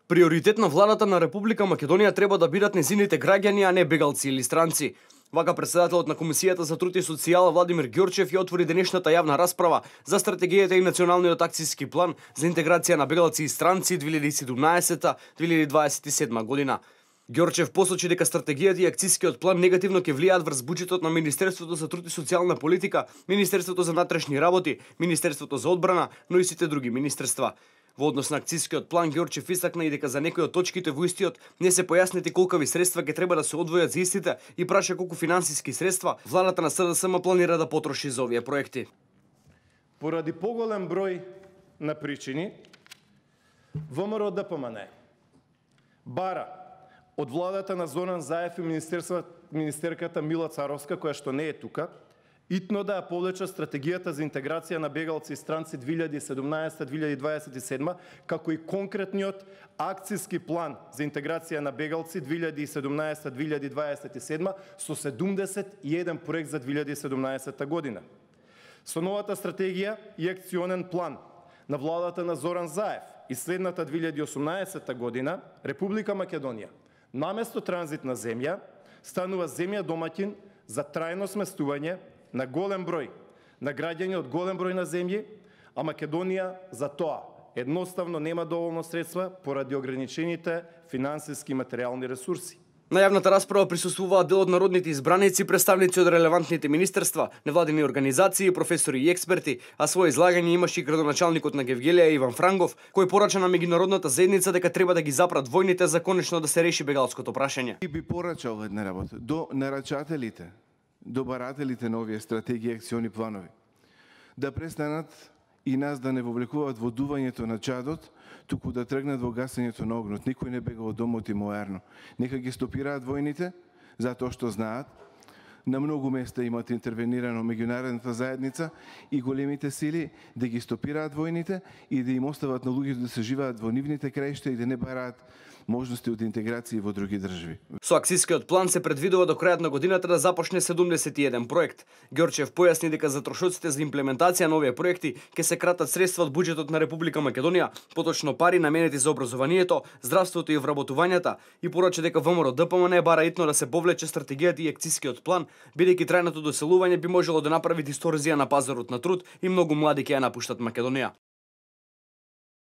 Приоритет на владата на Република Македонија треба да бидат незините граѓани, а не бегалци или странци. Вака председателот на Комисијата за труд и социјала Владимир Ѓорчев ја отвори денешната јавна расправа за стратегијата и националниот акцијски план за интеграција на бегалци и странци 2017-2027 година. Ѓорчев посочи дека стратегијата и акцијскиот план негативно ќе влијаат врз буџетот на Министерството за труд и социјална политика, Министерството за внатрешни работи, Министерството за одбрана, но и сите други министерства. Во однос на акцијскиот план, Ѓорчев истакна и дека за некои од точките во истиот не се појаснети колкави средства ќе треба да се одвојат за истите и праша колку финансиски средства владата на СДСМ планира да потроши за овие проекти. Поради поголем број на причини, ВМРО ДПМН бара од владата на Зоран Заев и министерката Мила Царовска, која што не е тука, итно да ја повлече стратегијата за интеграција на бегалци и странци 2017-2027, како и конкретниот акцијски план за интеграција на бегалци 2017-2027 со 71 проект за 2017 година. Со новата стратегија и акционен план на владата на Зоран Заев и следната 2018 година, Република Македонија наместо транзитна земја станува земја домаќин за трајно сместување на голем број на граѓани од голем број на земји, а Македонија за тоа едноставно нема доволно средства поради ограничените финансиски и материјални ресурси. На јавната расправа присуствуваат дел од народните избраници, представници од релевантните министерства, невладини организации, професори и експерти, а своје излагање имаше и градоначалникот на Гевгелија Иван Франгов, кој порача на меѓународната заедница дека треба да ги запрат војните за конечно да се реши бегалското прашање. Би порачал една работа до нарачателите, до барателите на овие стратегии и акциони планови, да престанат и нас да не вовлекуваат во дувањето на чадот, туку да тргнат во гасењето на огнот. Никој не бега од домот и моерно. Нека ги стопираат војните, затоа што знаат, на многу места имат интервенирано меѓународната заедница и големите сили да ги стопираат војните и да им остават на луѓето да се живеат во нивните краишта и да не бараат можности од интеграција во други држави. Со акцијскиот план се предвидува до крајот на годината да започне 71 проект. Ѓорчев појасни дека за трошоците за имплементација на овие проекти ќе се кратат средства од буџетот на Република Македонија, поточно пари наменети за образованието, здравството и вработувањата, и порача дека ВМРО ДПМН бара итно да се повлече стратегијата и акцијскиот план, бидејќи трајното доселување би можело да направи дисторзија на пазарот на труд и многу млади ќе ја напуштат Македонија.